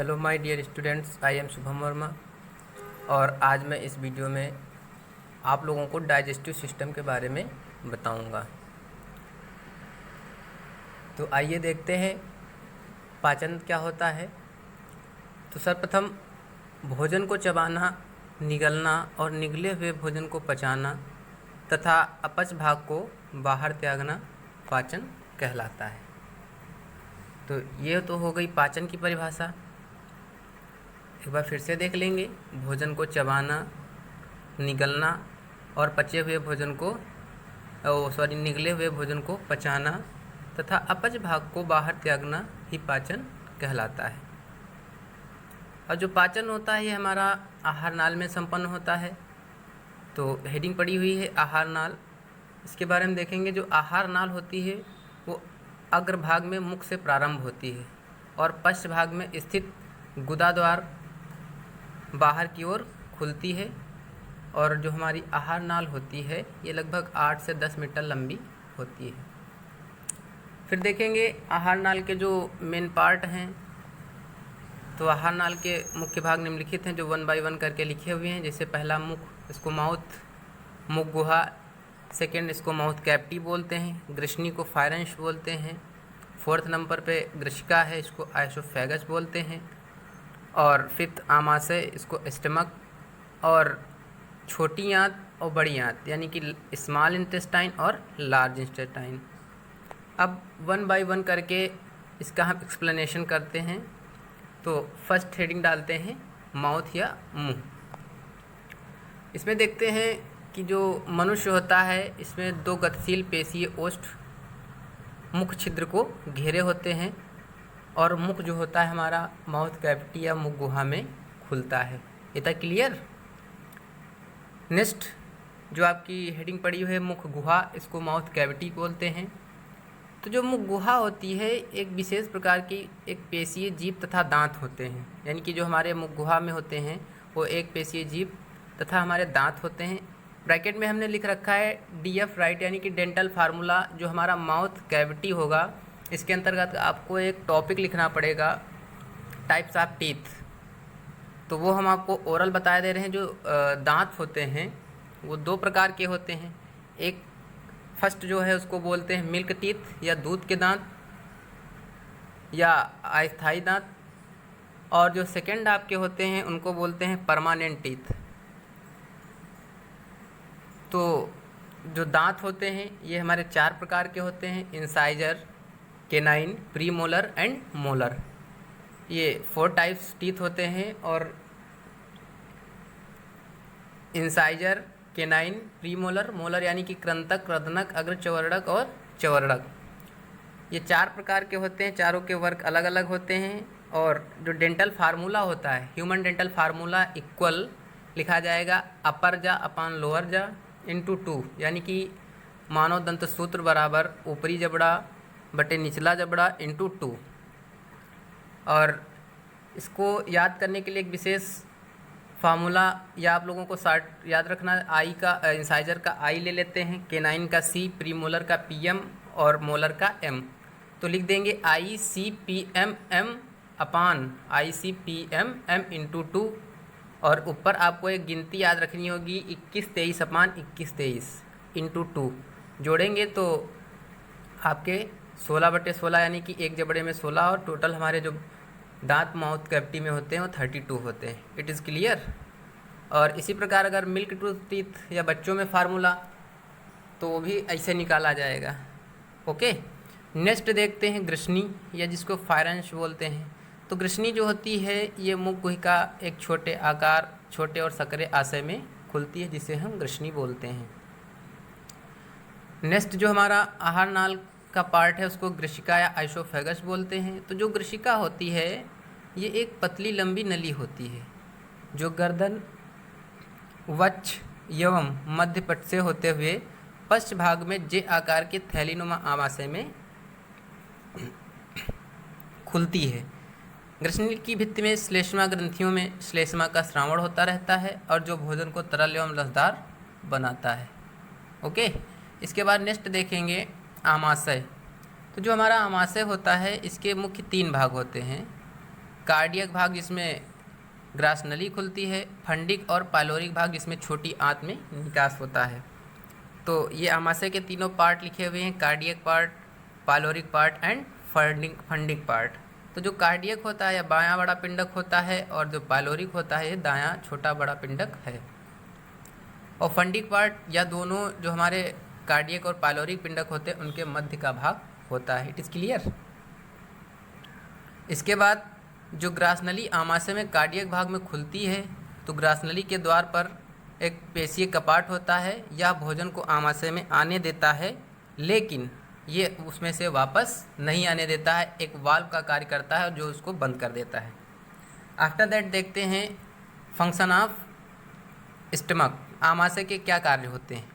Hello my dear students, I am Shubham Verma. और आज मैं इस वीडियो में आप लोगों को डाइजेस्टिव सिस्टम के बारे में बताऊंगा। तो आइए देखते हैं पाचन क्या होता है। तो सर्वप्रथम भोजन को चबाना, निगलना और निगले हुए भोजन को पचाना तथा अपच भाग को बाहर त्यागना पाचन कहलाता है। तो ये तो हो गई पाचन की परिभाषा। एक बार फिर से देख लेंगे। भोजन को चबाना, निगलना और पचे हुए भोजन को निगले हुए भोजन को पचाना तथा अपच भाग को बाहर त्यागना ही पाचन कहलाता है। और जो पाचन होता है ये हमारा आहार नाल में संपन्न होता है। तो हेडिंग पड़ी हुई है आहार नाल। इसके बारे में देखेंगे। जो आहार नाल होती है वो अग्रभाग में मुख से प्रारंभ होती है और पश्च भाग में स्थित गुदा द्वार बाहर की ओर खुलती है। और जो हमारी आहार नाल होती है ये लगभग 8 से 10 मीटर लंबी होती है। फिर देखेंगे आहार नाल के जो मेन पार्ट हैं। तो आहार नाल के मुख्य भाग निम्नलिखित हैं जो 1 बाय 1 करके लिखे हुए हैं। जैसे पहला मुख, इसको माउथ, मुख गुहा। सेकेंड, इसको माउथ कैविटी बोलते हैं। ग्रसनी को फायरेंस बोलते हैं। फोर्थ नंबर पे ग्रसिका है, इसको आइसोफेगस बोलते हैं। और फिफ्थ आमाशय, इसको स्टमक। और छोटी आंत और बड़ी आंत यानी कि स्मॉल इंटेस्टाइन और लार्ज इंटेस्टाइन। अब 1 बाय 1 करके इसका हम एक्सप्लेनेशन करते हैं। तो फर्स्ट हेडिंग डालते हैं माउथ या मुंह। इसमें देखते हैं कि जो मनुष्य होता है इसमें 2 गतिशील पेशीय ओष्ठ मुख छिद्र को घेरे होते हैं और मुख जो होता है हमारा माउथ कैविटी या मुख गुहा में खुलता है। ये तक क्लियर। नेक्स्ट जो आपकी हेडिंग पड़ी हुई है मुख गुहा, इसको माउथ कैविटी बोलते हैं। तो जो मुख गुहा होती है एक विशेष प्रकार की एक पेशीय जीभ तथा दांत होते हैं। यानी कि जो हमारे मुख गुहा में होते हैं वो एक पेशीय जीभ तथा हमारे दांत होते हैं। ब्रैकेट में हमने लिख रखा है DF राइट, यानी कि डेंटल फार्मूला। जो हमारा माउथ कैविटी होगा इसके अंतर्गत आपको एक टॉपिक लिखना पड़ेगा, टाइप्स ऑफ टीथ। तो वो हम आपको ओरल बता दे रहे हैं। जो दांत होते हैं वो 2 प्रकार के होते हैं। एक फर्स्ट जो है उसको बोलते हैं मिल्क टीथ या दूध के दांत या अस्थायी दांत। और जो सेकंड आपके होते हैं उनको बोलते हैं परमानेंट टीथ। तो जो दांत होते हैं ये हमारे 4 प्रकार के होते हैं। Incisor, canine, pre molar and molar. ये 4 टाइप्स टीथ होते हैं। और incisor, canine, pre molar, molar यानी कि कृंतक, कृदनक, अग्र चवर्णक और चवर्णक, ये 4 प्रकार के होते हैं। चारों के वर्ग अलग अलग होते हैं। और जो डेंटल फार्मूला होता है, ह्यूमन डेंटल फार्मूला इक्वल लिखा जाएगा अपर जा अपान लोअर जा इंटू 2, यानी कि मानव दंत सूत्र बराबर ऊपरी जबड़ा बटे निचला जबड़ा इंटू 2। और इसको याद करने के लिए एक विशेष फार्मूला या आप लोगों को शार्ट याद रखना। आई का इंसाइजर का आई ले लेते हैं, केनाइन का C, प्री मोलर का PM और मोलर का M। तो लिख देंगे ICPMM अपान ICPMM इंटू 2। और ऊपर आपको एक गिनती याद रखनी होगी 21-23 अपान 21-23 इंटू 2। जोड़ेंगे तो आपके 16/16 यानी कि एक जबड़े में 16 और टोटल हमारे जो दांत माउथ कैविटी में होते हैं वो 32 होते हैं। It is clear. और इसी प्रकार अगर मिल्क टीथ या बच्चों में फार्मूला तो वो भी ऐसे निकाला जाएगा। ओके, नेक्स्ट देखते हैं ग्रसनी या जिसको फायरेंस बोलते हैं। तो ग्रसनी जो होती है ये मुख गुहिका एक छोटे आकार, छोटे और सकरे आशय में खुलती है जिसे हम ग्रसनी बोलते हैं। नेक्स्ट जो हमारा आहार नाल का पार्ट है उसको ग्रसिका या आइसोफेगस बोलते हैं। तो जो ग्रसिका होती है ये एक पतली लंबी नली होती है जो गर्दन, वक्ष एवं मध्य पट से होते हुए पश्च भाग में जे आकार के थैलीनुमा आमाशय में खुलती है। ग्रसनी की भित्ति में श्लेष्मा ग्रंथियों में श्लेष्मा का श्रावण होता रहता है और जो भोजन को तरल एवं रसदार बनाता है। ओके, इसके बाद नेक्स्ट देखेंगे आमाशय। तो जो हमारा आमाशय होता है इसके मुख्य 3 भाग होते हैं। कार्डियक भाग जिसमें ग्रास नली खुलती है, फंडिक और पाइलोरिक भाग जिसमें छोटी आंत में निकास होता है। तो ये आमाशय के तीनों पार्ट लिखे हुए हैं, cardiac part, pyloric part and fundic part. तो जो कार्डियक होता है या बायां बड़ा पिंडक होता है और जो पाइलोरिक होता है ये दायां छोटा बड़ा पिंडक है। और फंडिक पार्ट या दोनों जो हमारे कार्डियक और पाइलोरिक पिंडक होते हैं उनके मध्य का भाग होता है। It is clear. इसके बाद जो ग्रास नली आमाशय में कार्डियक भाग में खुलती है तो ग्रास नली के द्वार पर एक पेशीय कपाट होता है, यह भोजन को आमाशय में आने देता है लेकिन ये उसमें से वापस नहीं आने देता है, एक वाल्व का कार्य करता है जो उसको बंद कर देता है। आफ्टर दैट देखते हैं फंक्शन ऑफ स्टमक, आमाशय के क्या कार्य होते हैं।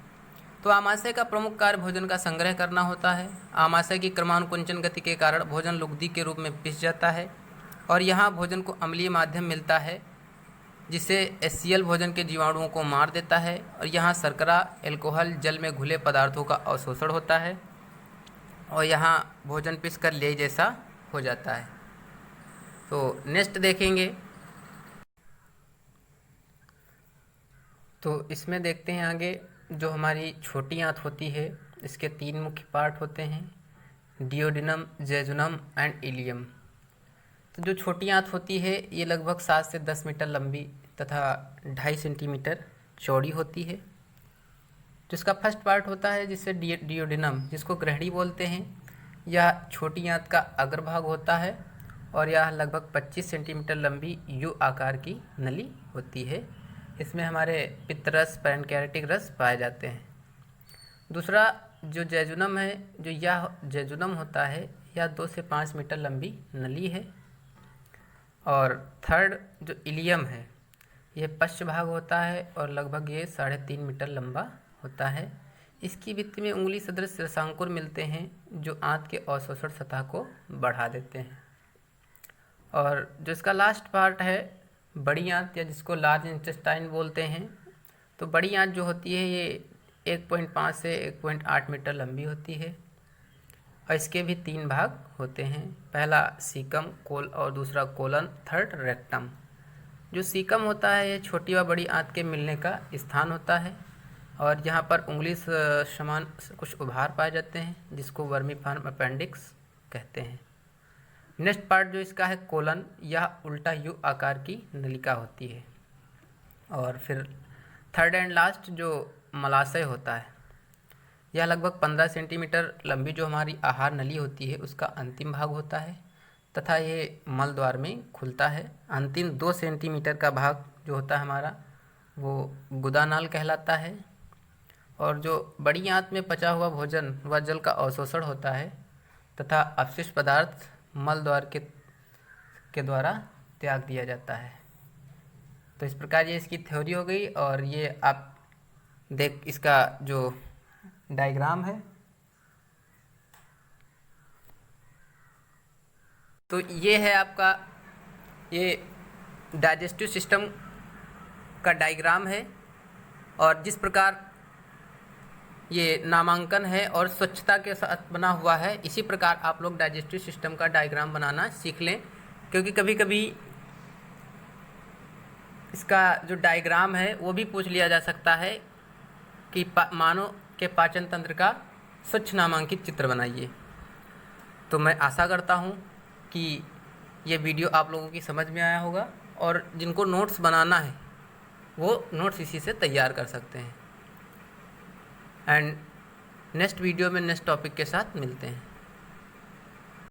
तो आमाशय का प्रमुख कार्य भोजन का संग्रह करना होता है। आमाशय की क्रमानुकुंचन गति के कारण भोजन लुगदी के रूप में पिस जाता है और यहाँ भोजन को अम्लीय माध्यम मिलता है जिससे HCl भोजन के जीवाणुओं को मार देता है और यहाँ शर्करा, एल्कोहल, जल में घुले पदार्थों का अवशोषण होता है और यहाँ भोजन पिस कर लेई जैसा हो जाता है। तो नेक्स्ट देखेंगे तो इसमें देखते हैं आगे जो हमारी छोटी आंत होती है इसके 3 मुख्य पार्ट होते हैं, डियोडिनम, जेजुनम एंड इलियम। तो जो छोटी आंत होती है ये लगभग 7 से 10 मीटर लंबी तथा 2.5 सेंटीमीटर चौड़ी होती है। जिसका फर्स्ट पार्ट होता है जिससे डियोडिनम, जिसको ग्रहणी बोलते हैं, यह छोटी आंत का अग्रभाग होता है और यह लगभग 25 सेंटीमीटर लंबी यू आकार की नली होती है। इसमें हमारे पित्तरस, पैनकैरेटिक रस पाए जाते हैं। दूसरा जो जेजुनम है, जो यह जेजुनम होता है यह 2 से 5 मीटर लंबी नली है। और थर्ड जो इलियम है यह पश्च भाग होता है और लगभग ये 3.5 मीटर लंबा होता है। इसकी भित्ति में उंगली सदृश रसांकुर मिलते हैं जो आंत के अवशोषण सतह को बढ़ा देते हैं। और जो इसका लास्ट पार्ट है बड़ी आंत या जिसको लार्ज इंटेस्टाइन बोलते हैं, तो बड़ी आंत जो होती है ये 1.5 से 1.8 मीटर लंबी होती है और इसके भी 3 भाग होते हैं, पहला सीकम कोल और दूसरा कोलन, थर्ड रेक्टम। जो सीकम होता है ये छोटी व बड़ी आंत के मिलने का स्थान होता है और यहाँ पर उंगली समान कुछ उभार पाए जाते हैं जिसको वर्मीफॉर्म अपेंडिक्स कहते हैं। नेक्स्ट पार्ट जो इसका है कोलन, यह उल्टा यू आकार की नलिका होती है। और फिर थर्ड एंड लास्ट जो मलाशय होता है यह लगभग 15 सेंटीमीटर लंबी जो हमारी आहार नली होती है उसका अंतिम भाग होता है तथा ये मल द्वार में खुलता है। अंतिम 2 सेंटीमीटर का भाग जो होता है हमारा वो गुदानाल कहलाता है। और जो बड़ी आंत में पचा हुआ भोजन व जल का अवशोषण होता है तथा अपशिष्ट पदार्थ मल द्वार के द्वारा त्याग दिया जाता है। तो इस प्रकार ये इसकी थ्योरी हो गई। और ये आप देख इसका जो डायग्राम है तो ये है आपका ये डाइजेस्टिव सिस्टम का डायग्राम है और जिस प्रकार ये नामांकन है और स्वच्छता के साथ बना हुआ है इसी प्रकार आप लोग डाइजेस्टिव सिस्टम का डायग्राम बनाना सीख लें, क्योंकि कभी कभी इसका जो डायग्राम है वो भी पूछ लिया जा सकता है कि मानव के पाचन तंत्र का स्वच्छ नामांकित चित्र बनाइए। तो मैं आशा करता हूँ कि ये वीडियो आप लोगों की समझ में आया होगा और जिनको नोट्स बनाना है वो नोट्स इसी से तैयार कर सकते हैं। एंड नेक्स्ट वीडियो में नेक्स्ट टॉपिक के साथ मिलते हैं।